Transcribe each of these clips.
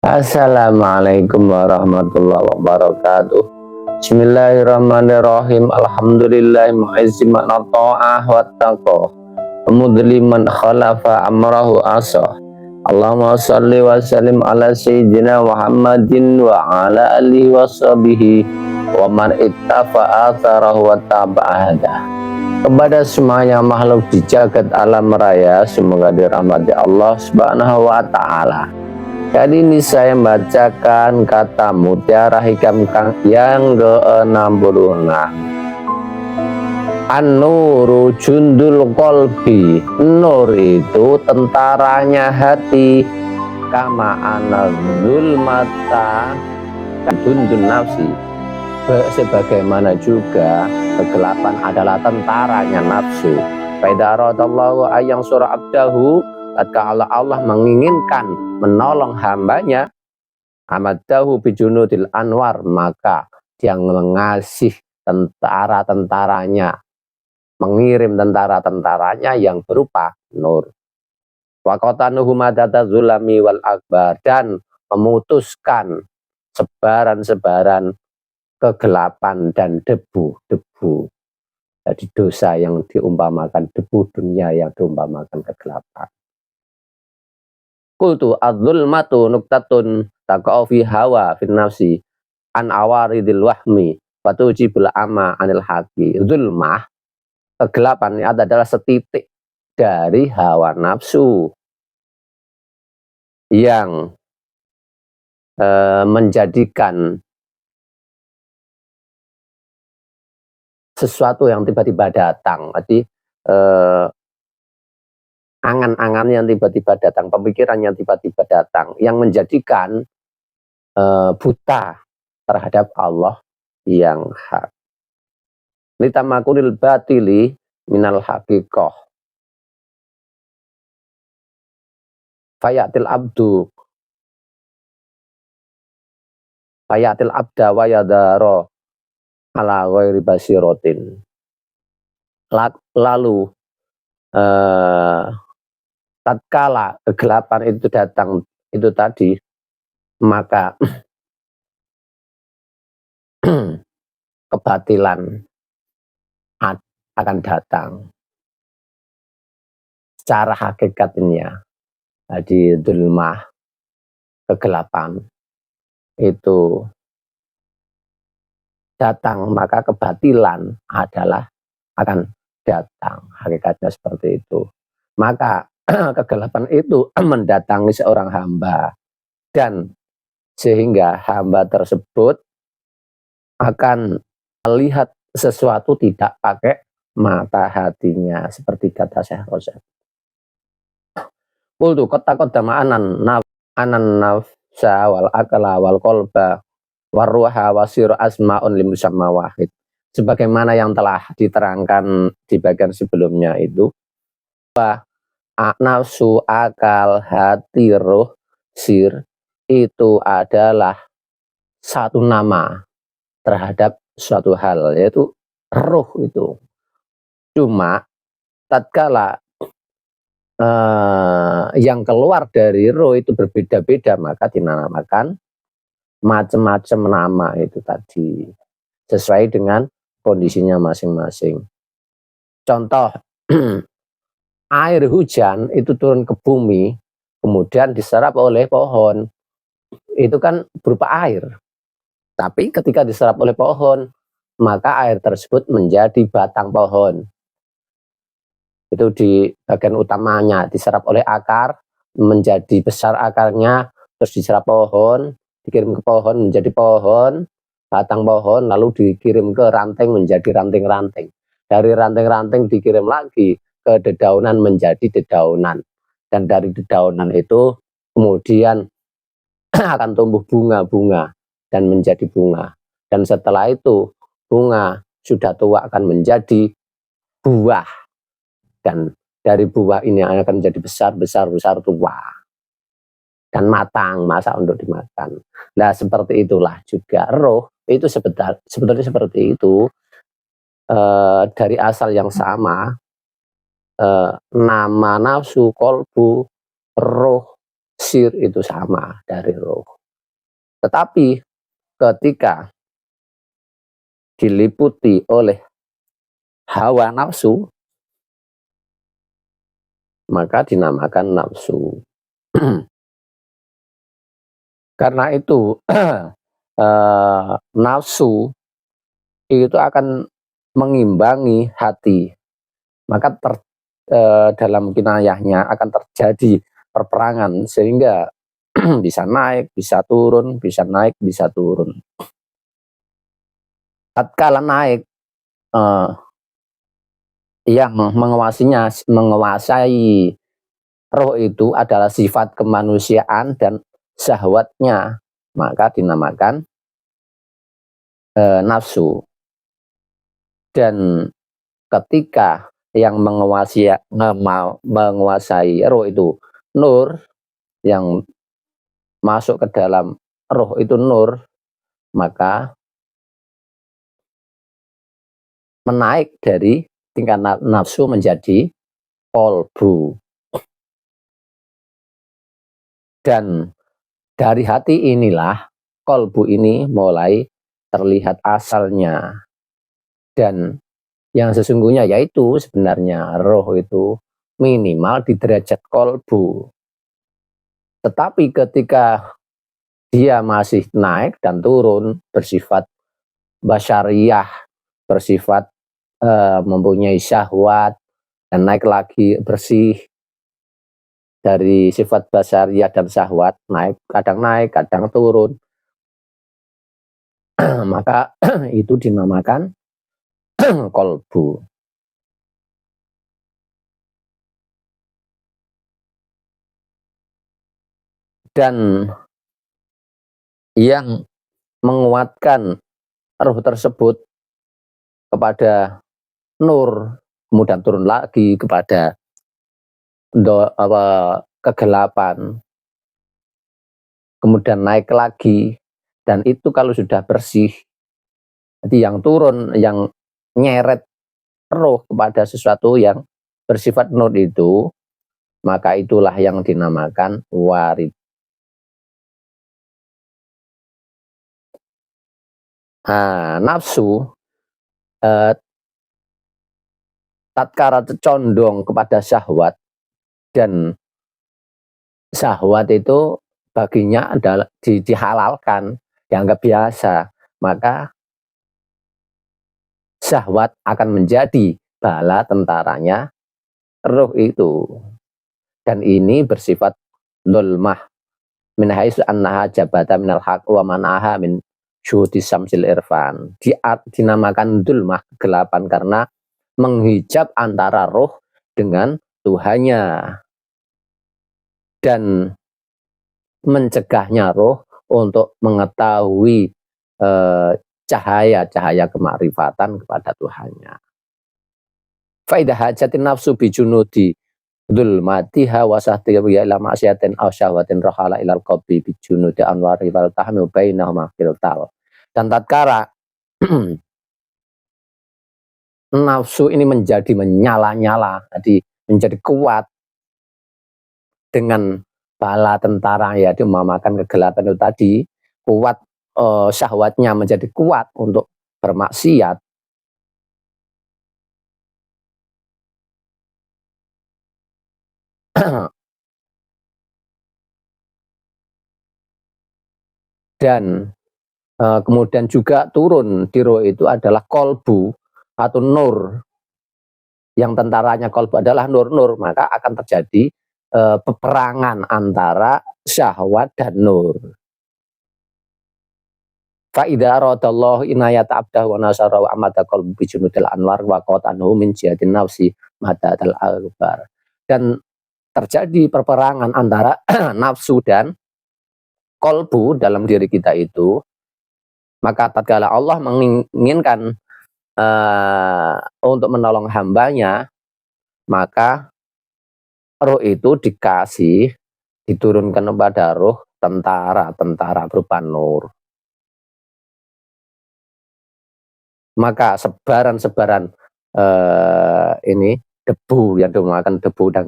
Assalamualaikum warahmatullahi wabarakatuh. Bismillahirrahmanirrahim. Alhamdulillah mu'izziman ta'ah wa taqwa mudliman khalafa amrahu asah. Allahumma salli wa sallim ala sayyidina Muhammadin wa ala alihi wa sahbihi wa man ittafa atharahu wa taba'ahada. Kepada semuanya makhluk di jagat alam raya, semoga dirahmati Allah subhanahu wa ta'ala. Kali ini saya membacakan kata mutiara hikam yang ke-66. An-nuru jundul qalbi, nur itu tentaranya hati. Kama anadzul mata jundul nafsi, sebagaimana juga kegelapan adalah tentaranya nafsu. Faidaradallahu ayang surah abdahu, tatkala Allah menginginkan menolong hambanya, amadahu bijunudil anwar, maka dia mengasih tentara-tentaranya, mengirim tentara-tentaranya yang berupa nur. Waqatanuhu madata zulami wal akbar, dan memutuskan sebaran-sebaran kegelapan dan debu-debu. Jadi dosa yang diumpamakan debu, dunia yang diumpamakan kegelapan. Qultu adzulmatu nuktatun taqa'u fi hawa fin nafsi an awaridil wahmi wa tujibul ama anil haqi. Zulmah, kegelapan, ini adalah setitik dari hawa nafsu yang menjadikan sesuatu yang tiba-tiba datang. Jadi angan-angan yang tiba-tiba datang, pemikiran yang tiba-tiba datang, yang menjadikan buta terhadap Allah yang hak. Litamakunil batili minal haqiqah. Fayatil abda wa yadaro ala ghairi basiratin. Lalu tatkala kegelapan itu datang itu tadi, maka kebatilan akan datang secara hakikatnya. Jadi zulmah, kegelapan itu datang, maka kebatilan adalah akan datang. Hakikatnya seperti itu. Maka kegelapan itu mendatangi seorang hamba, dan sehingga hamba tersebut akan melihat sesuatu tidak pakai mata hatinya, seperti kata Syekh Rozak. Qultu qattaqaddama anan nafsa wal akala wal qalba warruha wasir asma'un limusamma wahid. Sebagaimana yang telah diterangkan di bagian sebelumnya itu, bahwa nafsu, akal, hati, roh, sir itu adalah satu nama terhadap suatu hal, yaitu roh itu. Cuma tatkala yang keluar dari roh itu berbeda-beda, maka dinamakan macam-macam nama itu tadi, sesuai dengan kondisinya masing-masing. Contoh, air hujan itu turun ke bumi, kemudian diserap oleh pohon, itu kan berupa air. Tapi ketika diserap oleh pohon, maka air tersebut menjadi batang pohon. Itu di bagian utamanya, diserap oleh akar, menjadi besar akarnya, terus diserap pohon, dikirim ke pohon menjadi pohon, batang pohon, lalu dikirim ke ranting menjadi ranting-ranting. Dari ranting-ranting dikirim lagi ke dedaunan menjadi dedaunan. Dan dari dedaunan itu kemudian akan tumbuh bunga-bunga dan menjadi bunga. Dan setelah itu bunga sudah tua akan menjadi buah. Dan dari buah ini akan menjadi besar tua dan matang, masa untuk dimakan. Nah, seperti itulah juga roh itu sebetulnya seperti itu, dari asal yang sama, nama nafsu, kolbu, roh, sir itu sama dari roh. Tetapi ketika diliputi oleh hawa nafsu, maka dinamakan nafsu. Karena itu nafsu itu akan mengimbangi hati, maka dalam kinayahnya akan terjadi perperangan sehingga bisa naik, bisa turun, bisa naik, bisa turun. Tatkala naik, yang menguasai roh itu adalah sifat kemanusiaan dan syahwatnya, maka dinamakan nafsu. Dan ketika yang menguasai roh itu nur, yang masuk ke dalam roh itu nur, maka menaik dari tingkat nafsu menjadi kolbu. Dan dari hati inilah kolbu ini mulai terlihat asalnya. Dan yang sesungguhnya yaitu sebenarnya roh itu minimal di derajat kolbu. Tetapi ketika dia masih naik dan turun, bersifat basyariyah, bersifat mempunyai syahwat, dan naik lagi bersih dari sifat basyariyah dan syahwat, naik, kadang turun, maka itu dinamakan kolbu. Dan yang menguatkan roh tersebut kepada nur, kemudian turun lagi kepada kegelapan, kemudian naik lagi, dan itu kalau sudah bersih, jadi yang turun, yang nyeret roh kepada sesuatu yang bersifat nur itu, maka itulah yang dinamakan warid. Nafsu tatkala condong kepada syahwat, dan syahwat itu baginya adalah dihalalkan, dianggap biasa, maka syahwat akan menjadi bala tentaranya roh itu. Dan ini bersifat dulmah, min haitsu annaha jabata minal haq wa manaha min syuhudi samsil irfan. Dinamakan dulmah, kegelapan, karena menghijab antara roh dengan Tuhannya dan mencegahnya roh untuk mengetahui cahaya-cahaya kemakrifatan kepada Tuhannya. Faidah hajatin nafsu bijunudi dzulmatiha wa sahtiya ila ma'siyatin aw syahwatin rahala ilal qalbi bijunudi anwari wal tahmi bainahuma filtal. Dan tatkala nafsu ini menjadi menyala-nyala, jadi menjadi kuat dengan bala tentara, ya diumpamakan kegelapan itu tadi, kuat syahwatnya menjadi kuat untuk bermaksiat, dan kemudian juga turun di roh itu adalah kolbu atau nur, yang tentaranya kolbu adalah nur-nur, maka akan terjadi peperangan antara syahwat dan nur. Fa'idha aradallahu inayat abdah wa nasara wa amada qalbu bijunudil anwar wa qatanhu min jihadin nafsi madatal albar. Dan terjadi perperangan antara nafsu dan kolbu dalam diri kita itu, maka tatkala Allah menginginkan untuk menolong hambanya, maka roh itu diturunkan kepada roh tentara berupa nur. Maka sebaran-sebaran ini debu yang dimakan debu dan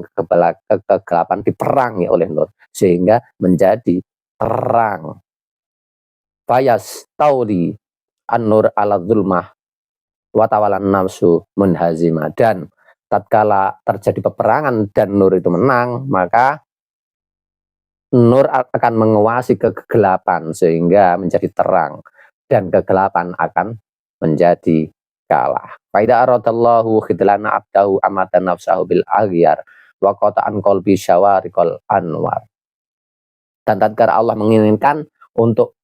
kegelapan diperangi oleh nur, sehingga menjadi terang. fayas tauli an-nur ala zulmah watawalan nafsu munhazimah. Dan tatkala terjadi peperangan dan nur itu menang, maka nur akan menguasai kegelapan sehingga menjadi terang, dan kegelapan akan menjadi kalah. Faida aradallahu khidlana abdahu amatan nafsahu bil aghyar wa qata'an qalbi syawariqal anwar. Dan tatkala Allah menginginkan untuk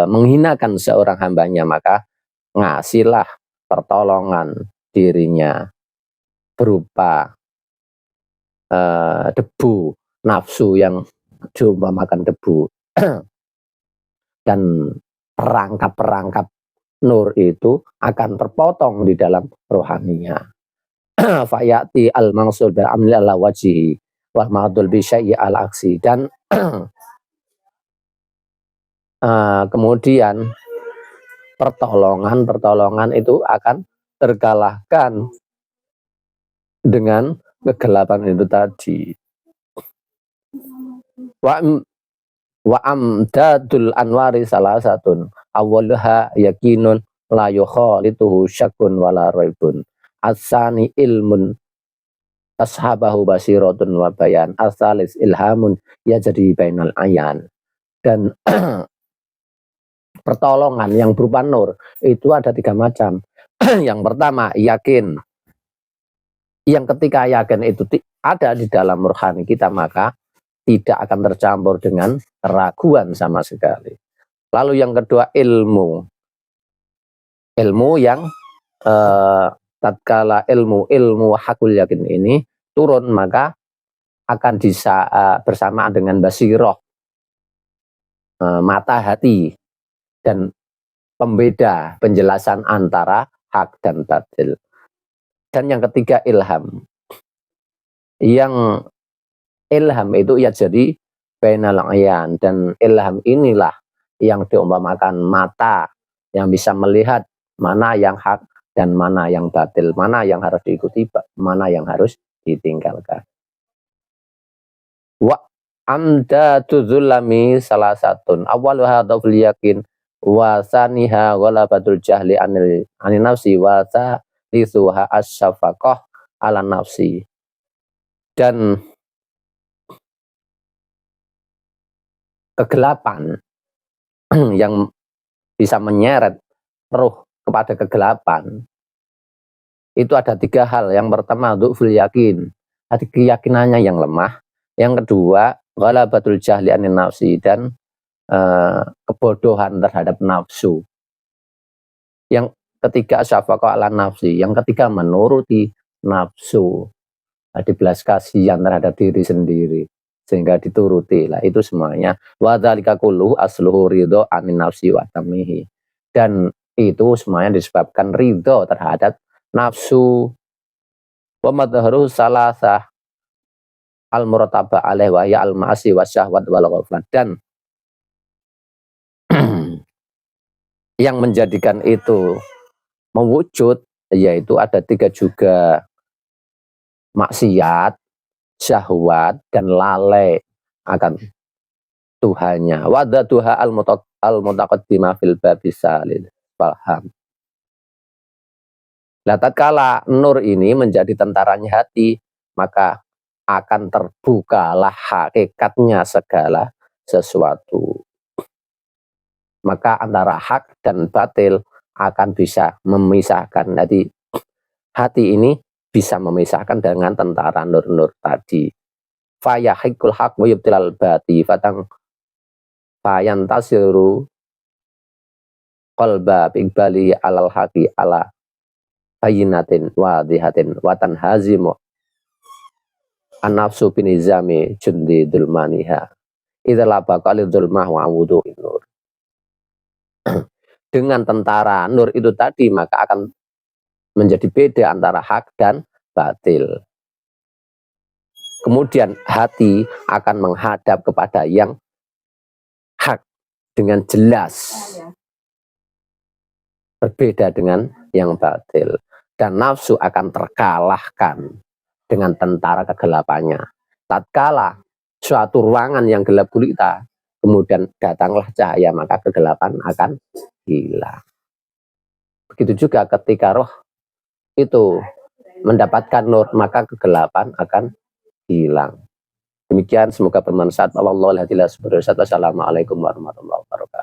menghinakan seorang hambanya, maka ngasihlah pertolongan dirinya berupa debu nafsu yang diumpamakan debu dan perangkap-perangkap nur itu akan terpotong di dalam rohaninya. Fayati al-mangsul bi'amli ala wajhi wal ma'dul bi syai'i al-aksi. Dan kemudian pertolongan itu akan terkalahkan dengan kegelapan itu tadi. Wa amdadul anwari salasatun awwaluha yakinun la yukhalituhu syakkun wala raibun, asani ilmun ashabahu basiratun wa bayan, asalis ilhamun ya jadi bainal ayan. Dan pertolongan yang berupa nur itu ada 3 macam. Yang pertama yakin, yang ketika yakin itu ada di dalam rohani kita, maka tidak akan tercampur dengan keraguan sama sekali. Lalu yang kedua ilmu yang tatkala ilmu hakul yakin ini turun, maka akan bisa bersamaan dengan basiroh, mata hati, dan pembeda, penjelasan antara hak dan batil. Dan yang ketiga ilham, yang ilham itu ya jadi bainal ayan, dan ilham inilah yang diumpamakan mata yang bisa melihat mana yang hak dan mana yang batil, mana yang harus diikuti, mana yang harus ditinggalkan. Wa amdatu zulami salah satun awwaluha dhaful yakin wa saniha ghalabatul jahli anil nafsi wa thalithuha asyafaqah ala nafsi. Dan kegelapan yang bisa menyeret roh kepada kegelapan itu ada 3 hal. Yang pertama dhaful yakin, hati keyakinannya yang lemah. Yang kedua ghalabatul jahli anil nafsi, dan kebodohan terhadap nafsu. Yang ketiga syafaqah ala nafsi, yang ketiga menuruti nafsu, belas kasihan terhadap diri sendiri sehingga dituruti. Lah itu semuanya wa dzalika kullu asluhu ridho anin nafsi wa tamihi. Dan itu semuanya disebabkan ridho terhadap nafsu. Wa madharu salasah al-murataba alaih wa ya al-ma'asi wa syahwat wal ghaflat. Dan yang menjadikan itu mewujud yaitu ada 3 juga: maksiat, syahwat, dan lalai akan Tuhannya. Wadatuha al-mutaqaddimah fil babis salil falham. Nah, tatkala nur ini menjadi tentaranya hati, maka akan terbukalah hakikatnya segala sesuatu. Maka antara hak dan batil akan bisa memisahkan. Jadi hati ini bisa memisahkan dengan tentara nur-nur tadi. Fayahikul haq wa yubtilal bati fatang fayantasiru qalba biqbali alal haqi ala bayinatin wadihatin watan hazimu an-nafsu binizami jundi dulmaniha idza baqali dzulmah wa wudu'in nur. Dengan tentara nur itu tadi, maka akan menjadi beda antara hak dan batil. Kemudian hati akan menghadap kepada yang hak dengan jelas, berbeda dengan yang batil. Dan nafsu akan terkalahkan dengan tentara kegelapannya. Tatkala suatu ruangan yang gelap gulita kemudian datanglah cahaya, maka kegelapan akan hilang. Begitu juga ketika roh itu mendapatkan nur, maka kegelapan akan hilang. Demikian, semoga bermanfaat. Wassalamualaikum warahmatullahi wabarakatuh.